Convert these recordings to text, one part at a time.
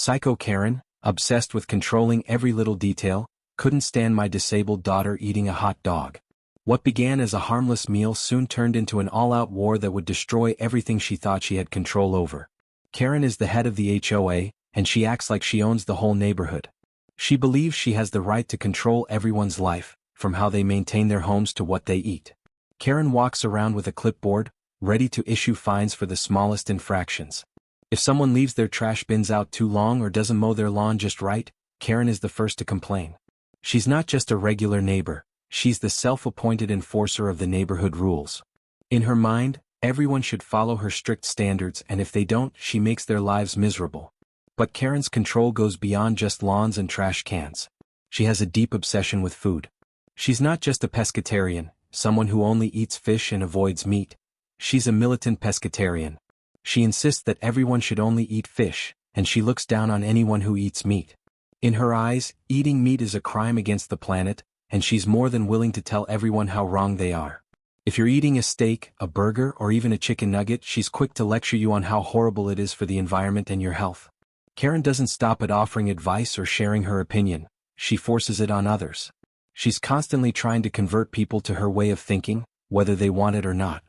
Psycho Karen, obsessed with controlling every little detail, couldn't stand my disabled daughter eating a hot dog. What began as a harmless meal soon turned into an all-out war that would destroy everything she thought she had control over. Karen is the head of the HOA, and she acts like she owns the whole neighborhood. She believes she has the right to control everyone's life, from how they maintain their homes to what they eat. Karen walks around with a clipboard, ready to issue fines for the smallest infractions. If someone leaves their trash bins out too long or doesn't mow their lawn just right, Karen is the first to complain. She's not just a regular neighbor, she's the self-appointed enforcer of the neighborhood rules. In her mind, everyone should follow her strict standards, and if they don't, she makes their lives miserable. But Karen's control goes beyond just lawns and trash cans. She has a deep obsession with food. She's not just a pescatarian, someone who only eats fish and avoids meat. She's a militant pescatarian. She insists that everyone should only eat fish, and she looks down on anyone who eats meat. In her eyes, eating meat is a crime against the planet, and she's more than willing to tell everyone how wrong they are. If you're eating a steak, a burger, or even a chicken nugget, she's quick to lecture you on how horrible it is for the environment and your health. Karen doesn't stop at offering advice or sharing her opinion, she forces it on others. She's constantly trying to convert people to her way of thinking, whether they want it or not.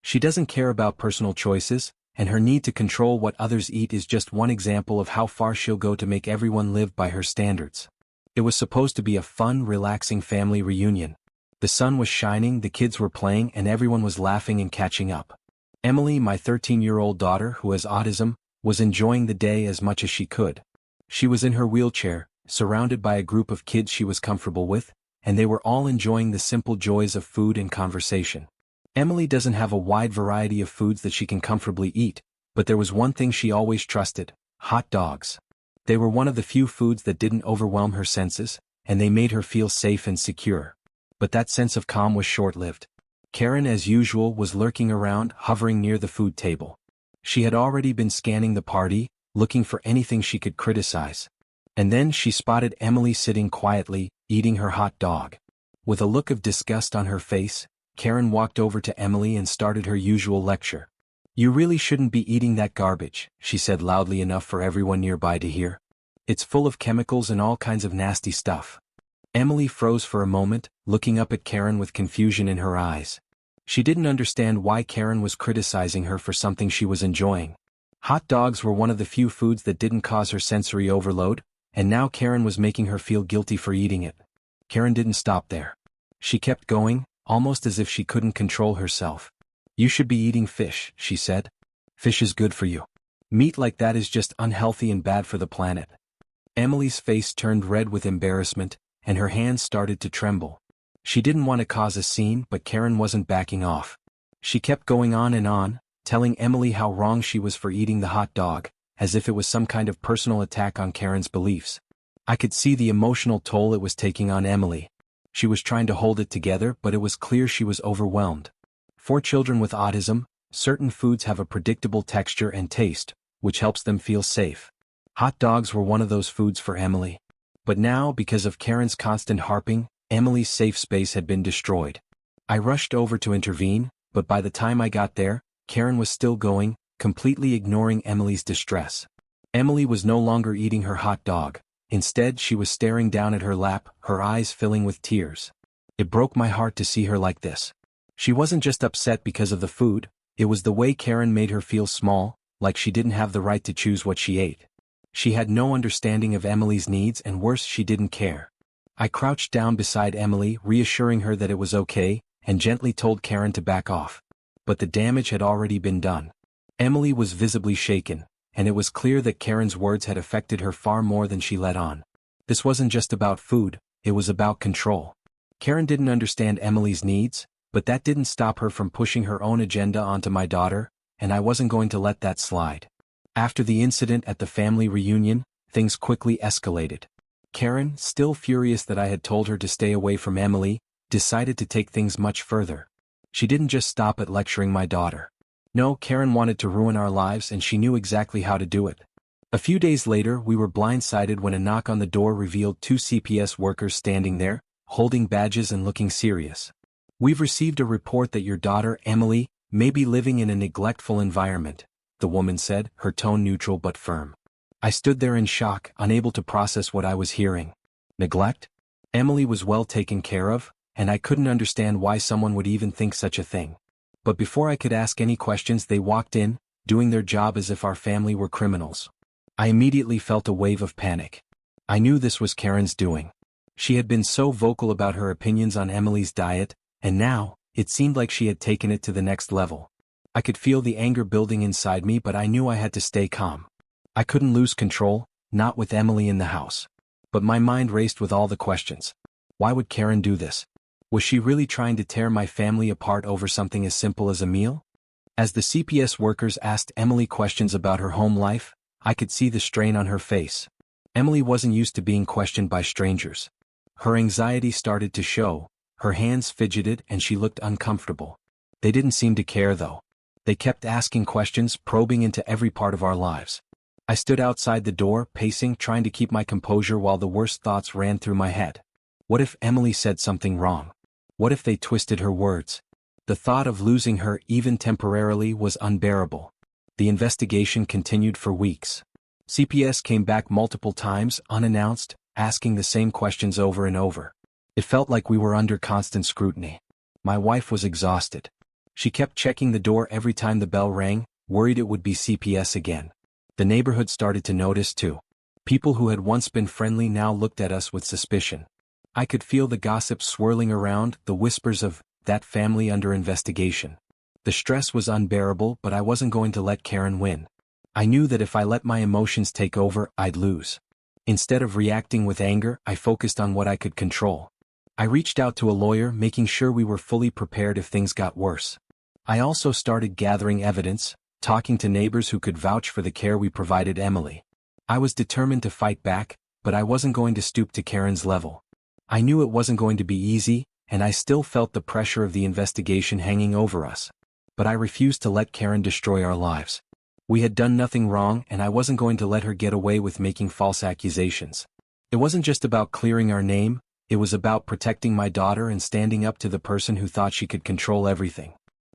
She doesn't care about personal choices, and her need to control what others eat is just one example of how far she'll go to make everyone live by her standards. It was supposed to be a fun, relaxing family reunion. The sun was shining, the kids were playing, and everyone was laughing and catching up. Emily, my 13-year-old daughter who has autism, was enjoying the day as much as she could. She was in her wheelchair, surrounded by a group of kids she was comfortable with, and they were all enjoying the simple joys of food and conversation. Emily doesn't have a wide variety of foods that she can comfortably eat, but there was one thing she always trusted: hot dogs. They were one of the few foods that didn't overwhelm her senses, and they made her feel safe and secure. But that sense of calm was short-lived. Karen, as usual, was lurking around, hovering near the food table. She had already been scanning the party, looking for anything she could criticize. And then she spotted Emily sitting quietly, eating her hot dog. With a look of disgust on her face, Karen walked over to Emily and started her usual lecture. "You really shouldn't be eating that garbage," she said loudly enough for everyone nearby to hear. "It's full of chemicals and all kinds of nasty stuff." Emily froze for a moment, looking up at Karen with confusion in her eyes. She didn't understand why Karen was criticizing her for something she was enjoying. Hot dogs were one of the few foods that didn't cause her sensory overload, and now Karen was making her feel guilty for eating it. Karen didn't stop there. She kept going, almost as if she couldn't control herself. "You should be eating fish," she said. "Fish is good for you. Meat like that is just unhealthy and bad for the planet." Emily's face turned red with embarrassment, and her hands started to tremble. She didn't want to cause a scene, but Karen wasn't backing off. She kept going on and on, telling Emily how wrong she was for eating the hot dog, as if it was some kind of personal attack on Karen's beliefs. I could see the emotional toll it was taking on Emily. She was trying to hold it together, but it was clear she was overwhelmed. For children with autism, certain foods have a predictable texture and taste, which helps them feel safe. Hot dogs were one of those foods for Emily. But now, because of Karen's constant harping, Emily's safe space had been destroyed. I rushed over to intervene, but by the time I got there, Karen was still going, completely ignoring Emily's distress. Emily was no longer eating her hot dog. Instead, she was staring down at her lap, her eyes filling with tears. It broke my heart to see her like this. She wasn't just upset because of the food, it was the way Karen made her feel small, like she didn't have the right to choose what she ate. She had no understanding of Emily's needs, and worse, she didn't care. I crouched down beside Emily, reassuring her that it was okay, and gently told Karen to back off. But the damage had already been done. Emily was visibly shaken, and it was clear that Karen's words had affected her far more than she let on. This wasn't just about food, it was about control. Karen didn't understand Emily's needs, but that didn't stop her from pushing her own agenda onto my daughter, and I wasn't going to let that slide. After the incident at the family reunion, things quickly escalated. Karen, still furious that I had told her to stay away from Emily, decided to take things much further. She didn't just stop at lecturing my daughter. No, Karen wanted to ruin our lives, and she knew exactly how to do it. A few days later, we were blindsided when a knock on the door revealed 2 CPS workers standing there, holding badges and looking serious. "We've received a report that your daughter, Emily, may be living in a neglectful environment," the woman said, her tone neutral but firm. I stood there in shock, unable to process what I was hearing. Neglect? Emily was well taken care of, and I couldn't understand why someone would even think such a thing. But before I could ask any questions, they walked in, doing their job as if our family were criminals. I immediately felt a wave of panic. I knew this was Karen's doing. She had been so vocal about her opinions on Emily's diet, and now, it seemed like she had taken it to the next level. I could feel the anger building inside me, but I knew I had to stay calm. I couldn't lose control, not with Emily in the house. But my mind raced with all the questions. Why would Karen do this? Was she really trying to tear my family apart over something as simple as a meal? As the CPS workers asked Emily questions about her home life, I could see the strain on her face. Emily wasn't used to being questioned by strangers. Her anxiety started to show, her hands fidgeted and she looked uncomfortable. They didn't seem to care though. They kept asking questions, probing into every part of our lives. I stood outside the door, pacing, trying to keep my composure while the worst thoughts ran through my head. What if Emily said something wrong? What if they twisted her words? The thought of losing her, even temporarily, was unbearable. The investigation continued for weeks. CPS came back multiple times, unannounced, asking the same questions over and over. It felt like we were under constant scrutiny. My wife was exhausted. She kept checking the door every time the bell rang, worried it would be CPS again. The neighborhood started to notice too. People who had once been friendly now looked at us with suspicion. I could feel the gossip swirling around, the whispers of, "that family under investigation." The stress was unbearable, but I wasn't going to let Karen win. I knew that if I let my emotions take over, I'd lose. Instead of reacting with anger, I focused on what I could control. I reached out to a lawyer, making sure we were fully prepared if things got worse. I also started gathering evidence, talking to neighbors who could vouch for the care we provided Emily. I was determined to fight back, but I wasn't going to stoop to Karen's level. I knew it wasn't going to be easy, and I still felt the pressure of the investigation hanging over us. But I refused to let Karen destroy our lives. We had done nothing wrong, and I wasn't going to let her get away with making false accusations. It wasn't just about clearing our name, it was about protecting my daughter and standing up to the person who thought she could control everything.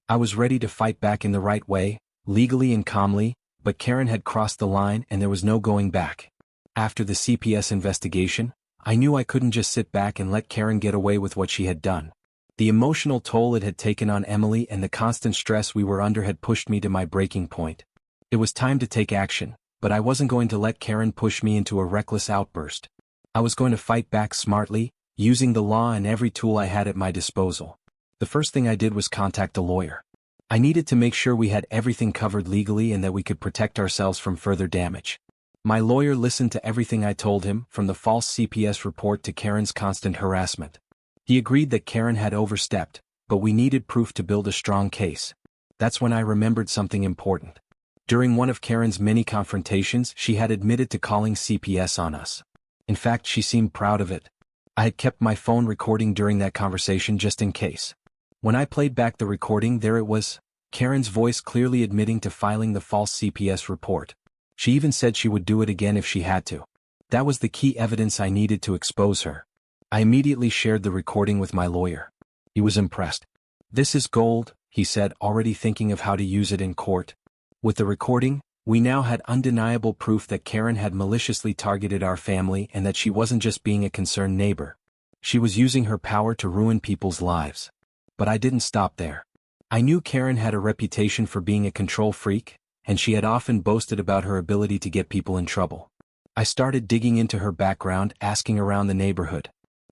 I was ready to fight back in the right way, legally and calmly, but Karen had crossed the line and there was no going back. After the CPS investigation, I knew I couldn't just sit back and let Karen get away with what she had done. The emotional toll it had taken on Emily and the constant stress we were under had pushed me to my breaking point. It was time to take action, but I wasn't going to let Karen push me into a reckless outburst. I was going to fight back smartly, using the law and every tool I had at my disposal. The first thing I did was contact a lawyer. I needed to make sure we had everything covered legally and that we could protect ourselves from further damage. My lawyer listened to everything I told him, from the false CPS report to Karen's constant harassment. He agreed that Karen had overstepped, but we needed proof to build a strong case. That's when I remembered something important. During one of Karen's many confrontations, she had admitted to calling CPS on us. In fact, she seemed proud of it. I had kept my phone recording during that conversation just in case. When I played back the recording, there it was, Karen's voice clearly admitting to filing the false CPS report. She even said she would do it again if she had to. That was the key evidence I needed to expose her. I immediately shared the recording with my lawyer. He was impressed. "This is gold," he said, already thinking of how to use it in court. With the recording, we now had undeniable proof that Karen had maliciously targeted our family and that she wasn't just being a concerned neighbor. She was using her power to ruin people's lives. But I didn't stop there. I knew Karen had a reputation for being a control freak, and she had often boasted about her ability to get people in trouble. I started digging into her background, asking around the neighborhood.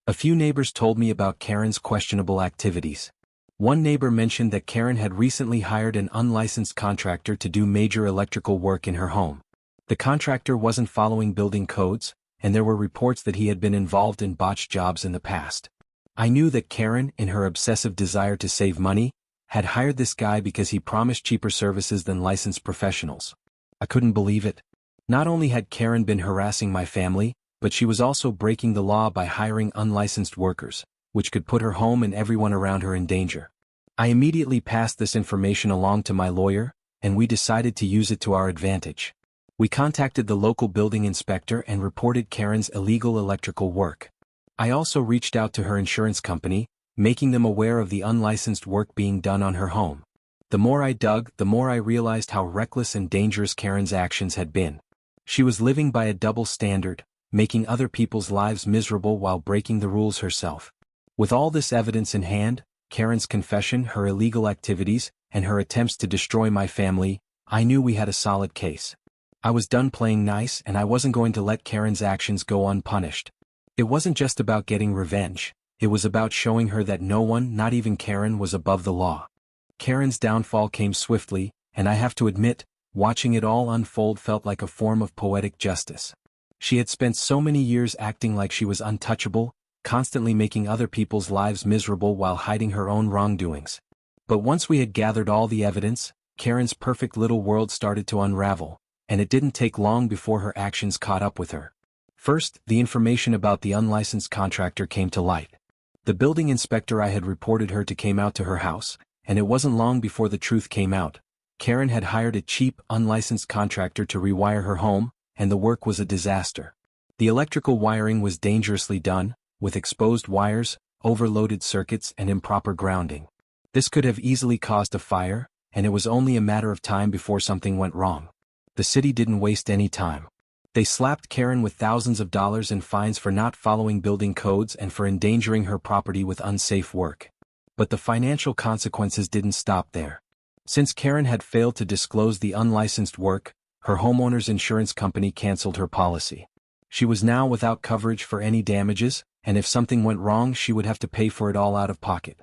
A few neighbors told me about Karen's questionable activities. One neighbor mentioned that Karen had recently hired an unlicensed contractor to do major electrical work in her home. The contractor wasn't following building codes, and there were reports that he had been involved in botched jobs in the past. I knew that Karen, in her obsessive desire to save money, had hired this guy because he promised cheaper services than licensed professionals. I couldn't believe it. Not only had Karen been harassing my family, but she was also breaking the law by hiring unlicensed workers, which could put her home and everyone around her in danger. I immediately passed this information along to my lawyer, and we decided to use it to our advantage. We contacted the local building inspector and reported Karen's illegal electrical work. I also reached out to her insurance company, making them aware of the unlicensed work being done on her home. The more I dug, the more I realized how reckless and dangerous Karen's actions had been. She was living by a double standard, making other people's lives miserable while breaking the rules herself. With all this evidence in hand, Karen's confession, her illegal activities, and her attempts to destroy my family, I knew we had a solid case. I was done playing nice and I wasn't going to let Karen's actions go unpunished. It wasn't just about getting revenge, it was about showing her that no one, not even Karen, was above the law. Karen's downfall came swiftly, and I have to admit, watching it all unfold felt like a form of poetic justice. She had spent so many years acting like she was untouchable, constantly making other people's lives miserable while hiding her own wrongdoings. But once we had gathered all the evidence, Karen's perfect little world started to unravel, and it didn't take long before her actions caught up with her. First, the information about the unlicensed contractor came to light. The building inspector I had reported her to came out to her house, and it wasn't long before the truth came out. Karen had hired a cheap, unlicensed contractor to rewire her home, and the work was a disaster. The electrical wiring was dangerously done, with exposed wires, overloaded circuits, and improper grounding. This could have easily caused a fire, and it was only a matter of time before something went wrong. The city didn't waste any time. They slapped Karen with thousands of dollars in fines for not following building codes and for endangering her property with unsafe work. But the financial consequences didn't stop there. Since Karen had failed to disclose the unlicensed work, her homeowner's insurance company canceled her policy. She was now without coverage for any damages, and if something went wrong she would have to pay for it all out of pocket.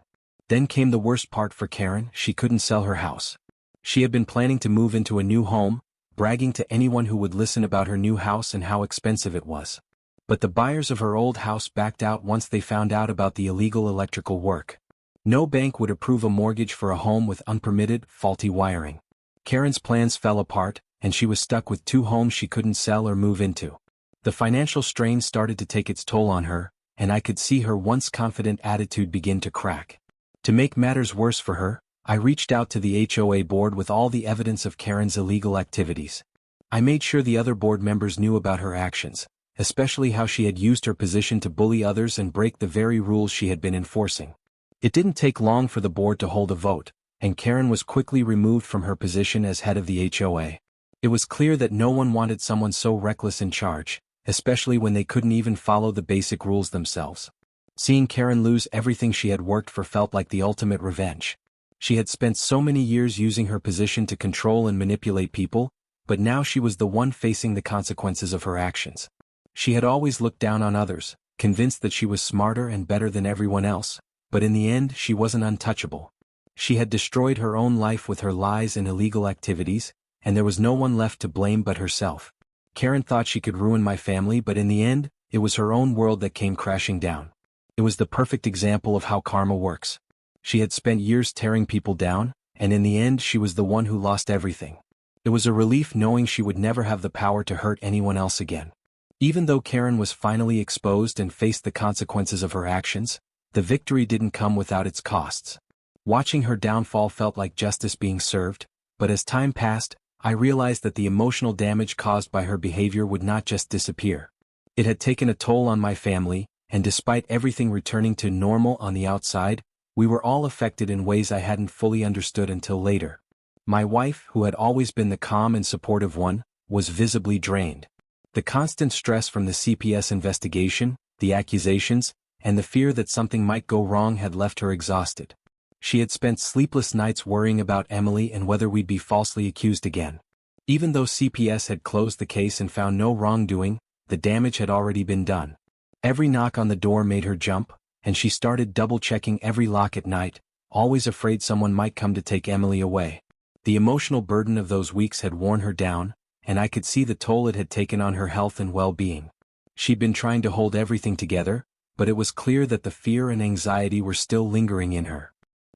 Then came the worst part for Karen: she couldn't sell her house. She had been planning to move into a new home, bragging to anyone who would listen about her new house and how expensive it was. But the buyers of her old house backed out once they found out about the illegal electrical work. No bank would approve a mortgage for a home with unpermitted, faulty wiring. Karen's plans fell apart, and she was stuck with two homes she couldn't sell or move into. The financial strain started to take its toll on her, and I could see her once confident attitude begin to crack. To make matters worse for her, I reached out to the HOA board with all the evidence of Karen's illegal activities. I made sure the other board members knew about her actions, especially how she had used her position to bully others and break the very rules she had been enforcing. It didn't take long for the board to hold a vote, and Karen was quickly removed from her position as head of the HOA. It was clear that no one wanted someone so reckless in charge, especially when they couldn't even follow the basic rules themselves. Seeing Karen lose everything she had worked for felt like the ultimate revenge. She had spent so many years using her position to control and manipulate people, but now she was the one facing the consequences of her actions. She had always looked down on others, convinced that she was smarter and better than everyone else, but in the end she wasn't untouchable. She had destroyed her own life with her lies and illegal activities, and there was no one left to blame but herself. Karen thought she could ruin my family, but in the end, it was her own world that came crashing down. It was the perfect example of how karma works. She had spent years tearing people down, and in the end she was the one who lost everything. It was a relief knowing she would never have the power to hurt anyone else again. Even though Karen was finally exposed and faced the consequences of her actions, the victory didn't come without its costs. Watching her downfall felt like justice being served, but as time passed, I realized that the emotional damage caused by her behavior would not just disappear. It had taken a toll on my family, and despite everything returning to normal on the outside, we were all affected in ways I hadn't fully understood until later. My wife, who had always been the calm and supportive one, was visibly drained. The constant stress from the CPS investigation, the accusations, and the fear that something might go wrong had left her exhausted. She had spent sleepless nights worrying about Emily and whether we'd be falsely accused again. Even though CPS had closed the case and found no wrongdoing, the damage had already been done. Every knock on the door made her jump, and she started double-checking every lock at night, always afraid someone might come to take Emily away. The emotional burden of those weeks had worn her down, and I could see the toll it had taken on her health and well-being. She'd been trying to hold everything together, but it was clear that the fear and anxiety were still lingering in her.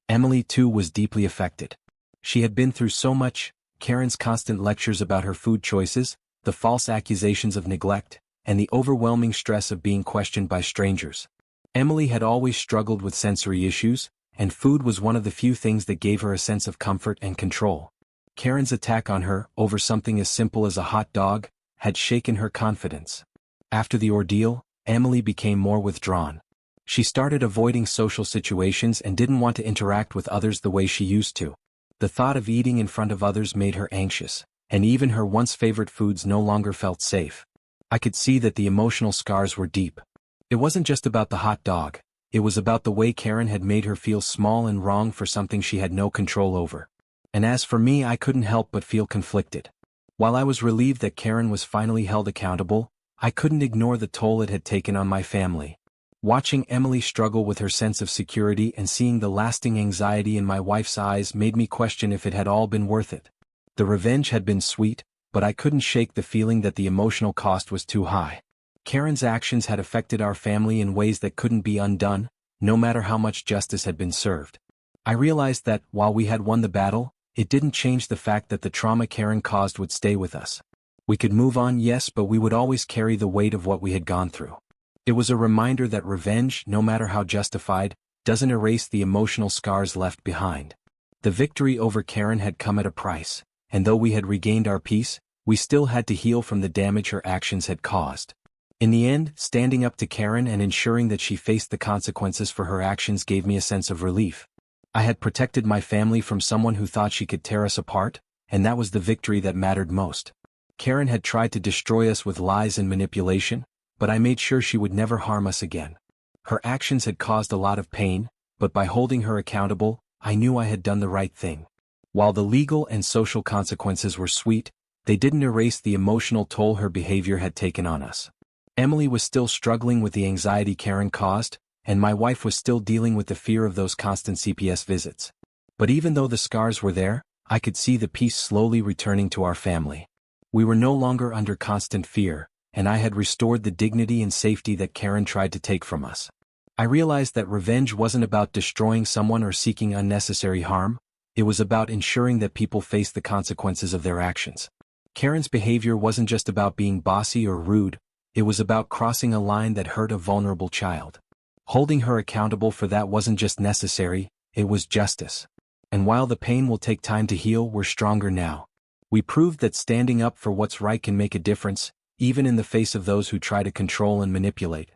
Emily, too, was deeply affected. She had been through so much: Karen's constant lectures about her food choices, the false accusations of neglect, and the overwhelming stress of being questioned by strangers. Emily had always struggled with sensory issues, and food was one of the few things that gave her a sense of comfort and control. Karen's attack on her, over something as simple as a hot dog, had shaken her confidence. After the ordeal, Emily became more withdrawn. She started avoiding social situations and didn't want to interact with others the way she used to. The thought of eating in front of others made her anxious, and even her once favorite foods no longer felt safe. I could see that the emotional scars were deep. It wasn't just about the hot dog, it was about the way Karen had made her feel small and wrong for something she had no control over. And as for me, I couldn't help but feel conflicted. While I was relieved that Karen was finally held accountable, I couldn't ignore the toll it had taken on my family. Watching Emily struggle with her sense of security and seeing the lasting anxiety in my wife's eyes made me question if it had all been worth it. The revenge had been sweet, but I couldn't shake the feeling that the emotional cost was too high. Karen's actions had affected our family in ways that couldn't be undone, no matter how much justice had been served. I realized that, while we had won the battle, it didn't change the fact that the trauma Karen caused would stay with us. We could move on, yes, but we would always carry the weight of what we had gone through. It was a reminder that revenge, no matter how justified, doesn't erase the emotional scars left behind. The victory over Karen had come at a price, and though we had regained our peace, we still had to heal from the damage her actions had caused. In the end, standing up to Karen and ensuring that she faced the consequences for her actions gave me a sense of relief. I had protected my family from someone who thought she could tear us apart, and that was the victory that mattered most. Karen had tried to destroy us with lies and manipulation, but I made sure she would never harm us again. Her actions had caused a lot of pain, but by holding her accountable, I knew I had done the right thing. While the legal and social consequences were sweet, they didn't erase the emotional toll her behavior had taken on us. Emily was still struggling with the anxiety Karen caused, and my wife was still dealing with the fear of those constant CPS visits. But even though the scars were there, I could see the peace slowly returning to our family. We were no longer under constant fear, and I had restored the dignity and safety that Karen tried to take from us. I realized that revenge wasn't about destroying someone or seeking unnecessary harm, it was about ensuring that people face the consequences of their actions. Karen's behavior wasn't just about being bossy or rude, it was about crossing a line that hurt a vulnerable child. Holding her accountable for that wasn't just necessary, it was justice. And while the pain will take time to heal, we're stronger now. We proved that standing up for what's right can make a difference, even in the face of those who try to control and manipulate.